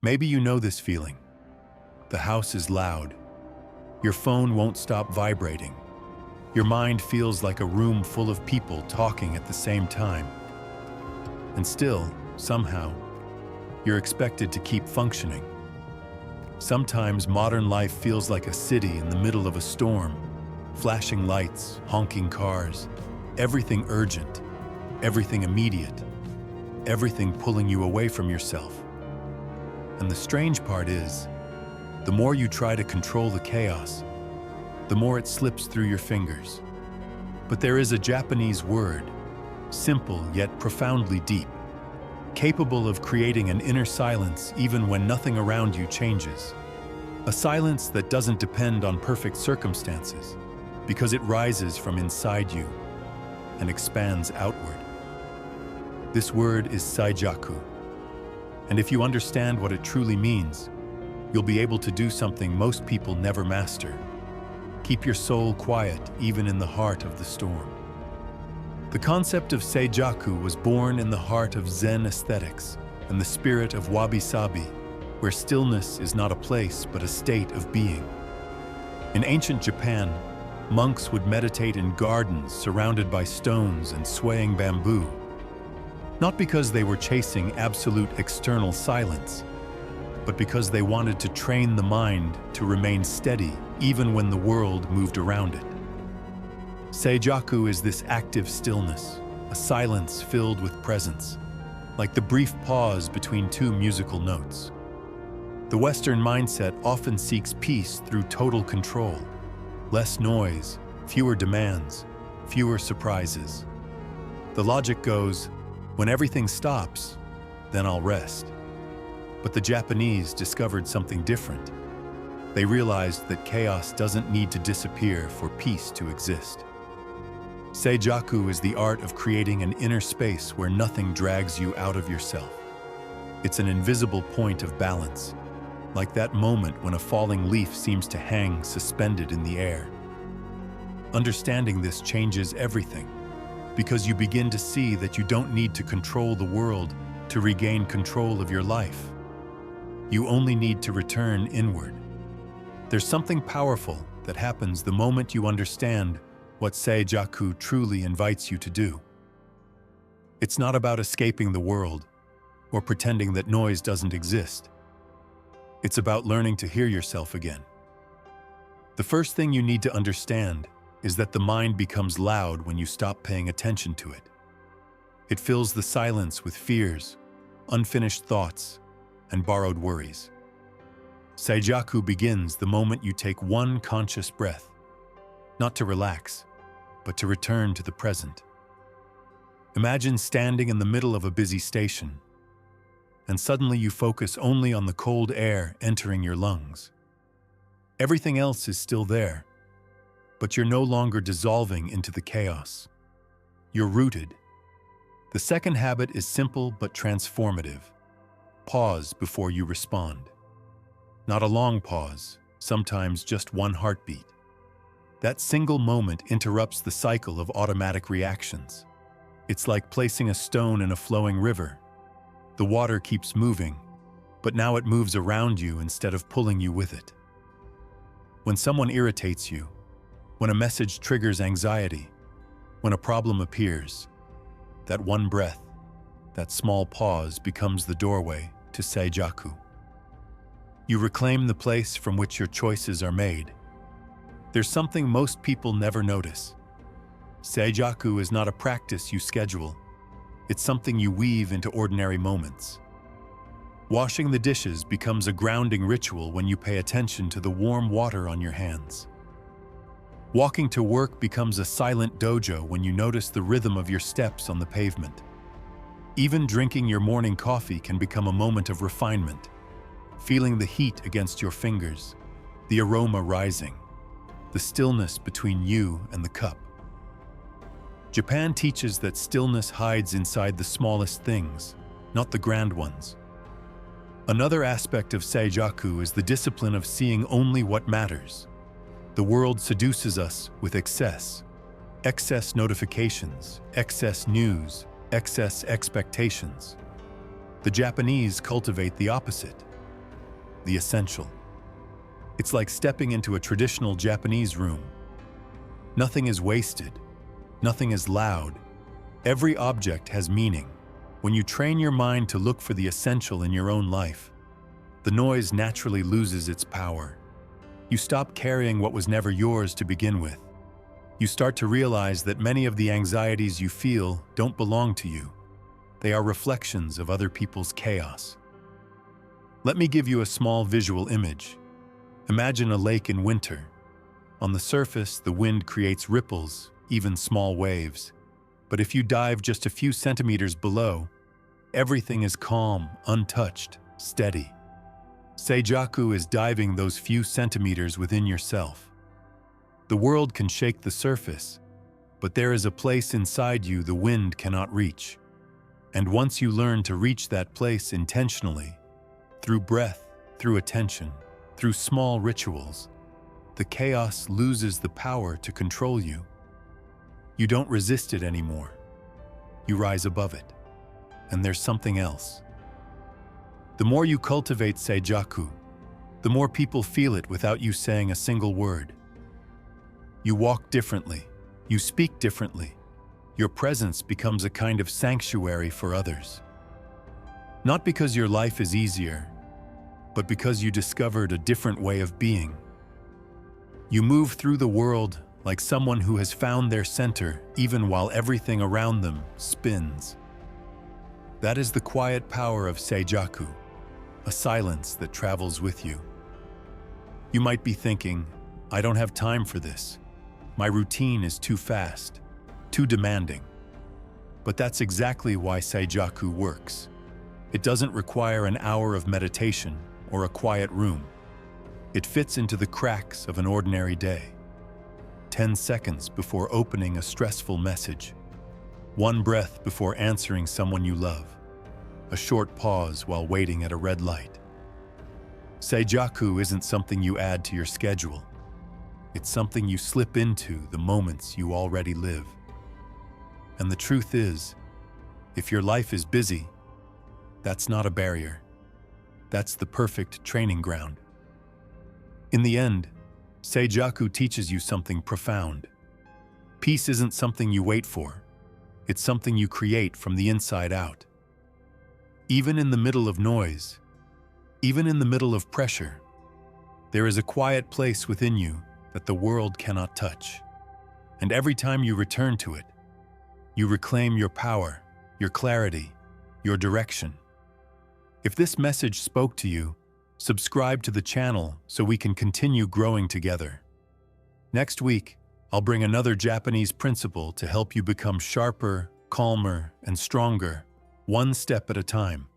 Maybe you know this feeling. The house is loud. Your phone won't stop vibrating. Your mind feels like a room full of people talking at the same time. And still, somehow, you're expected to keep functioning. Sometimes modern life feels like a city in the middle of a storm. Flashing lights, honking cars, everything urgent, everything immediate, everything pulling you away from yourself. And the strange part is, the more you try to control the chaos, the more it slips through your fingers. But there is a Japanese word, simple yet profoundly deep, capable of creating an inner silence even when nothing around you changes. A silence that doesn't depend on perfect circumstances, because it rises from inside you and expands outward. This word is Seijaku. And if you understand what it truly means, you'll be able to do something most people never master. Keep your soul quiet even in the heart of the storm. The concept of Seijaku was born in the heart of Zen aesthetics and the spirit of wabi-sabi, where stillness is not a place but a state of being. In ancient Japan, monks would meditate in gardens surrounded by stones and swaying bamboo, not because they were chasing absolute external silence, but because they wanted to train the mind to remain steady even when the world moved around it. Seijaku is this active stillness, a silence filled with presence, like the brief pause between two musical notes. The Western mindset often seeks peace through total control, less noise, fewer demands, fewer surprises. The logic goes, when everything stops, then I'll rest. But the Japanese discovered something different. They realized that chaos doesn't need to disappear for peace to exist. Seijaku is the art of creating an inner space where nothing drags you out of yourself. It's an invisible point of balance, like that moment when a falling leaf seems to hang suspended in the air. Understanding this changes everything, because you begin to see that you don't need to control the world to regain control of your life. You only need to return inward. There's something powerful that happens the moment you understand what Seijaku truly invites you to do. It's not about escaping the world or pretending that noise doesn't exist. It's about learning to hear yourself again. The first thing you need to understand is that the mind becomes loud when you stop paying attention to it. It fills the silence with fears, unfinished thoughts, and borrowed worries. Seijaku begins the moment you take one conscious breath, not to relax, but to return to the present. Imagine standing in the middle of a busy station, and suddenly you focus only on the cold air entering your lungs. Everything else is still there, but you're no longer dissolving into the chaos. You're rooted. The second habit is simple but transformative. Pause before you respond. Not a long pause, sometimes just one heartbeat. That single moment interrupts the cycle of automatic reactions. It's like placing a stone in a flowing river. The water keeps moving, but now it moves around you instead of pulling you with it. When someone irritates you, when a message triggers anxiety, when a problem appears, that one breath, that small pause becomes the doorway to Seijaku. You reclaim the place from which your choices are made. There's something most people never notice. Seijaku is not a practice you schedule. It's something you weave into ordinary moments. Washing the dishes becomes a grounding ritual when you pay attention to the warm water on your hands. Walking to work becomes a silent dojo when you notice the rhythm of your steps on the pavement. Even drinking your morning coffee can become a moment of refinement, feeling the heat against your fingers, the aroma rising, the stillness between you and the cup. Japan teaches that stillness hides inside the smallest things, not the grand ones. Another aspect of Seijaku is the discipline of seeing only what matters. The world seduces us with excess notifications, excess news, excess expectations. The Japanese cultivate the opposite, the essential. It's like stepping into a traditional Japanese room. Nothing is wasted. Nothing is loud. Every object has meaning. When you train your mind to look for the essential in your own life, the noise naturally loses its power. You stop carrying what was never yours to begin with. You start to realize that many of the anxieties you feel don't belong to you. They are reflections of other people's chaos. Let me give you a small visual image. Imagine a lake in winter. On the surface, the wind creates ripples, even small waves. But if you dive just a few centimeters below, everything is calm, untouched, steady. Seijaku is diving those few centimeters within yourself. The world can shake the surface, but there is a place inside you the wind cannot reach. And once you learn to reach that place intentionally, through breath, through attention, through small rituals, the chaos loses the power to control you. You don't resist it anymore. You rise above it. And there's something else. The more you cultivate Seijaku, the more people feel it without you saying a single word. You walk differently. You speak differently. Your presence becomes a kind of sanctuary for others. Not because your life is easier, but because you discovered a different way of being. You move through the world like someone who has found their center even while everything around them spins. That is the quiet power of Seijaku, a silence that travels with you. You might be thinking, I don't have time for this. My routine is too fast, too demanding. But that's exactly why Seijaku works. It doesn't require an hour of meditation or a quiet room. It fits into the cracks of an ordinary day. 10 seconds before opening a stressful message. 1 breath before answering someone you love. A short pause while waiting at a red light. Seijaku isn't something you add to your schedule. It's something you slip into the moments you already live. And the truth is, if your life is busy, that's not a barrier. That's the perfect training ground. In the end, Seijaku teaches you something profound. Peace isn't something you wait for. It's something you create from the inside out. Even in the middle of noise, even in the middle of pressure, there is a quiet place within you that the world cannot touch. And every time you return to it, you reclaim your power, your clarity, your direction. If this message spoke to you, subscribe to the channel so we can continue growing together. Next week, I'll bring another Japanese principle to help you become sharper, calmer, and stronger, one step at a time.